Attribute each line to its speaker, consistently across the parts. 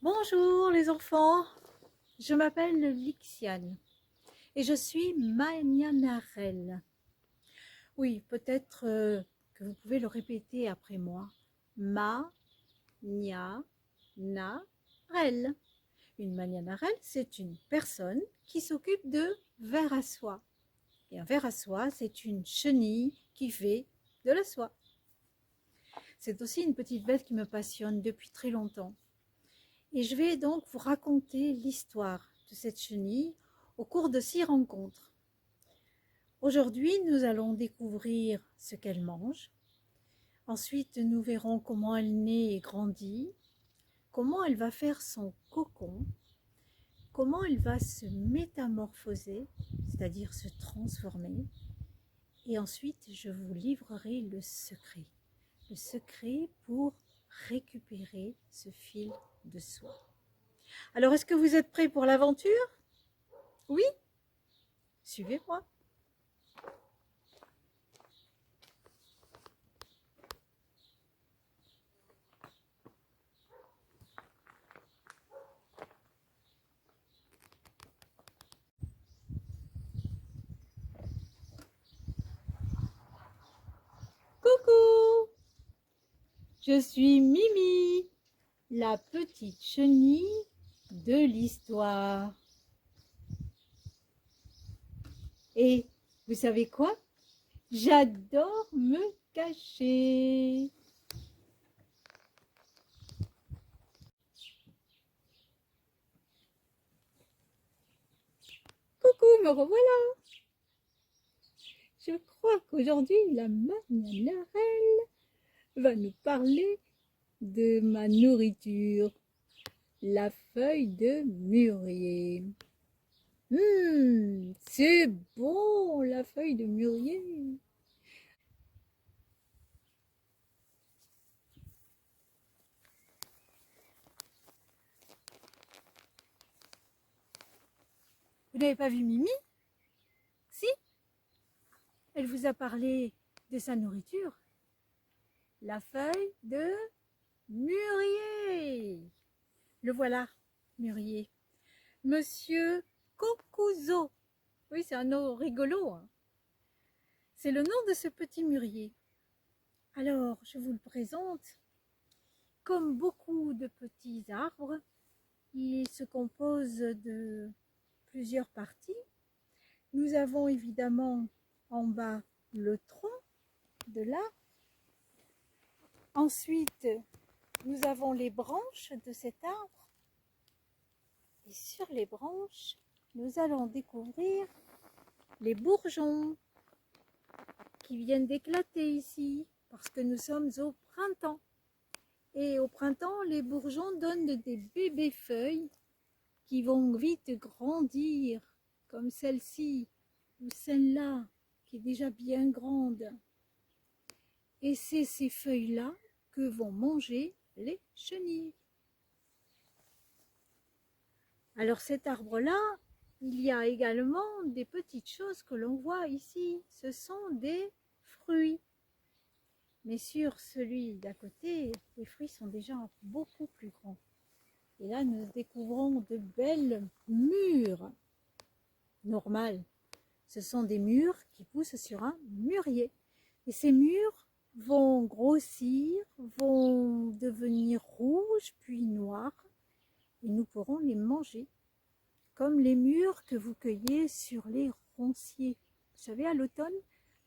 Speaker 1: Bonjour les enfants, je m'appelle Lixiane et je suis Magnanarelle. Oui, peut-être que vous pouvez le répéter après moi. Magnanarelle. Une Magnanarelle, c'est une personne qui s'occupe de vers à soie. Et un ver à soie, c'est une chenille qui fait de la soie. C'est aussi une petite bête qui me passionne depuis très longtemps. Et je vais donc vous raconter l'histoire de cette chenille au cours de 6 rencontres. Aujourd'hui, nous allons découvrir ce qu'elle mange. Ensuite, nous verrons comment elle naît et grandit, comment elle va faire son cocon, comment elle va se métamorphoser, c'est-à-dire se transformer. Et ensuite, je vous livrerai le secret pour récupérer ce fil de soie. Alors, est-ce que vous êtes prêts pour l'aventure? Oui? Suivez-moi. Coucou! Je suis Mimi, la petite chenille de l'histoire. Et vous savez quoi? J'adore me cacher. Coucou, me revoilà. Je crois qu'aujourd'hui, la Magnanarelle va nous parler de ma nourriture, la feuille de mûrier. C'est bon, la feuille de mûrier. Vous n'avez pas vu Mimi? Si, elle vous a parlé de sa nourriture. La feuille de mûrier. Le voilà, mûrier. Monsieur Cocouzo. Oui, c'est un nom rigolo, hein. C'est le nom de ce petit mûrier. Alors, je vous le présente. Comme beaucoup de petits arbres, il se compose de plusieurs parties. Nous avons évidemment en bas le tronc de l'arbre. Ensuite, nous avons les branches de cet arbre. Et sur les branches, nous allons découvrir les bourgeons qui viennent d'éclater ici parce que nous sommes au printemps. Et au printemps, les bourgeons donnent des bébés feuilles qui vont vite grandir comme celle-ci ou celle-là qui est déjà bien grande. Et c'est ces feuilles-là que vont manger les chenilles. Alors cet arbre-là, il y a également des petites choses que l'on voit ici. Ce sont des fruits. Mais sur celui d'à côté, les fruits sont déjà beaucoup plus grands. Et là, nous découvrons de belles mûres normales. Ce sont des mûres qui poussent sur un mûrier. Et ces mûres vont grossir, vont devenir rouges puis noires. Et nous pourrons les manger, comme les mûres que vous cueillez sur les ronciers. Vous savez, à l'automne,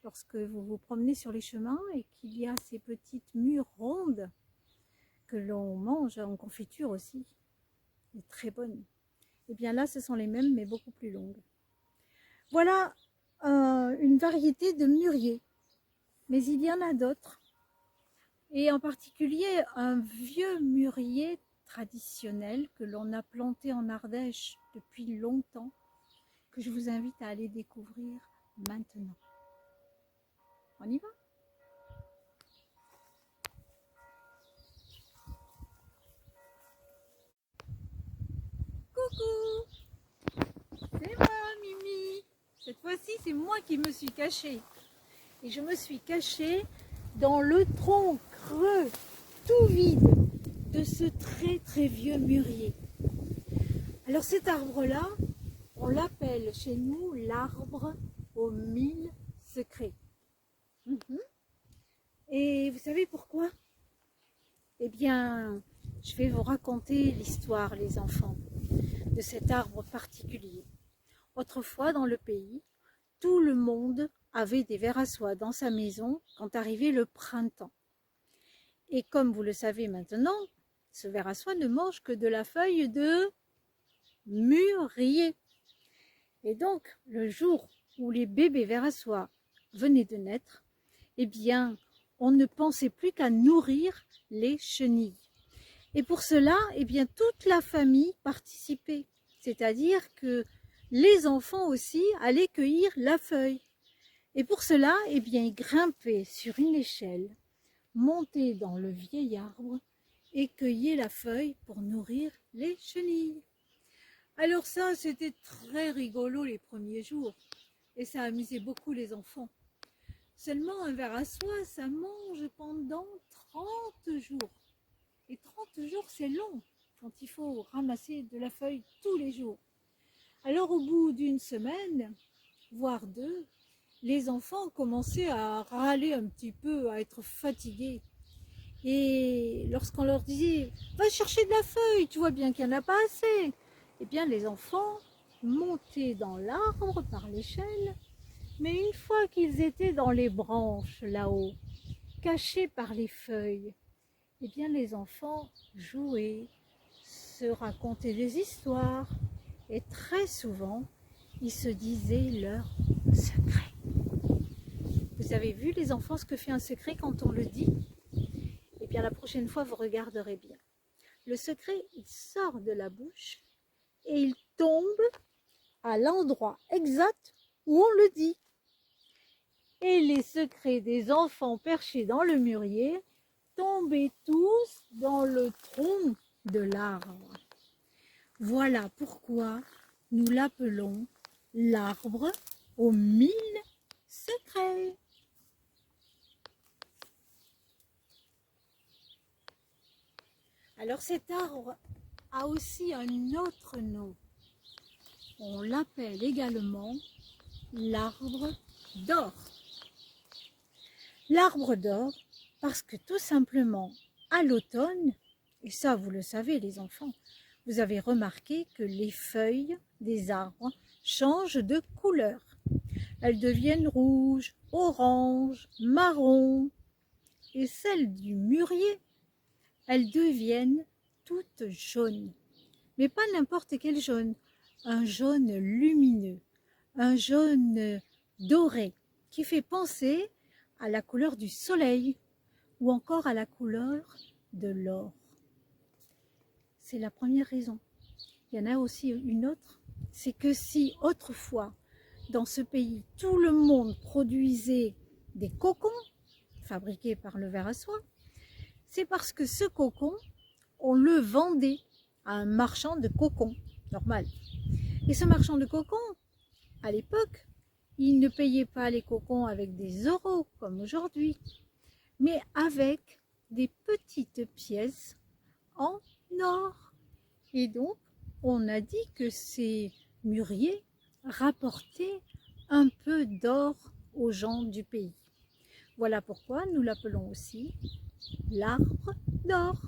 Speaker 1: lorsque vous vous promenez sur les chemins et qu'il y a ces petites mûres rondes que l'on mange en confiture aussi, et très bonnes. Et bien là, ce sont les mêmes, mais beaucoup plus longues. Voilà une variété de mûriers, mais il y en a d'autres. Et en particulier, un vieux mûrier traditionnel que l'on a planté en Ardèche depuis longtemps, que je vous invite à aller découvrir maintenant. On y va? Coucou! C'est moi, Mimi! Cette fois-ci, c'est moi qui me suis cachée. Et je me suis cachée dans le tronc creux, tout vide, de ce très très vieux mûrier. Alors cet arbre-là, on l'appelle chez nous l'arbre aux 1000 secrets. Et vous savez pourquoi? Eh bien, je vais vous raconter l'histoire, les enfants, de cet arbre particulier. Autrefois, dans le pays, tout le monde avait des vers à soie dans sa maison quand arrivait le printemps. Et comme vous le savez maintenant, ce ver à soie ne mange que de la feuille de mûrier. Et donc, le jour où les bébés vers à soie venaient de naître, eh bien, on ne pensait plus qu'à nourrir les chenilles. Et pour cela, eh bien, toute la famille participait. C'est-à-dire que les enfants aussi allaient cueillir la feuille. Et pour cela, eh bien, ils grimpaient sur une échelle, montaient dans le vieil arbre et cueillaient la feuille pour nourrir les chenilles. Alors ça, c'était très rigolo les premiers jours et ça amusait beaucoup les enfants. Seulement un ver à soie, ça mange pendant 30 jours. Et 30 jours, c'est long quand il faut ramasser de la feuille tous les jours. Alors au bout d'une semaine, voire deux, les enfants commençaient à râler un petit peu, à être fatigués. Et lorsqu'on leur disait « Va chercher de la feuille, tu vois bien qu'il n'y en a pas assez », eh bien les enfants montaient dans l'arbre par l'échelle, mais une fois qu'ils étaient dans les branches là-haut, cachés par les feuilles, eh bien les enfants jouaient, se racontaient des histoires et très souvent, ils se disaient leurs secrets. Vous avez vu les enfants ce que fait un secret quand on le dit? Eh bien la prochaine fois vous regarderez bien. Le secret, il sort de la bouche et il tombe à l'endroit exact où on le dit. Et les secrets des enfants perchés dans le mûrier tombaient tous dans le tronc de l'arbre. Voilà pourquoi nous l'appelons l'arbre aux 1000 secrets. Alors cet arbre a aussi un autre nom. On l'appelle également l'arbre d'or. L'arbre d'or parce que tout simplement à l'automne, et ça vous le savez les enfants, vous avez remarqué que les feuilles des arbres changent de couleur. Elles deviennent rouges, oranges, marron. Et celles du mûrier, elles deviennent toutes jaunes. Mais pas n'importe quel jaune, un jaune lumineux, un jaune doré qui fait penser à la couleur du soleil ou encore à la couleur de l'or. C'est la première raison. Il y en a aussi une autre, c'est que si autrefois, dans ce pays, tout le monde produisait des cocons fabriqués par le ver à soie, c'est parce que ce cocon, on le vendait à un marchand de cocons, normal. Et ce marchand de cocons, à l'époque, il ne payait pas les cocons avec des euros, comme aujourd'hui, mais avec des petites pièces en or. Et donc, on a dit que ces mûriers rapportaient un peu d'or aux gens du pays. Voilà pourquoi nous l'appelons aussi l'arbre d'or.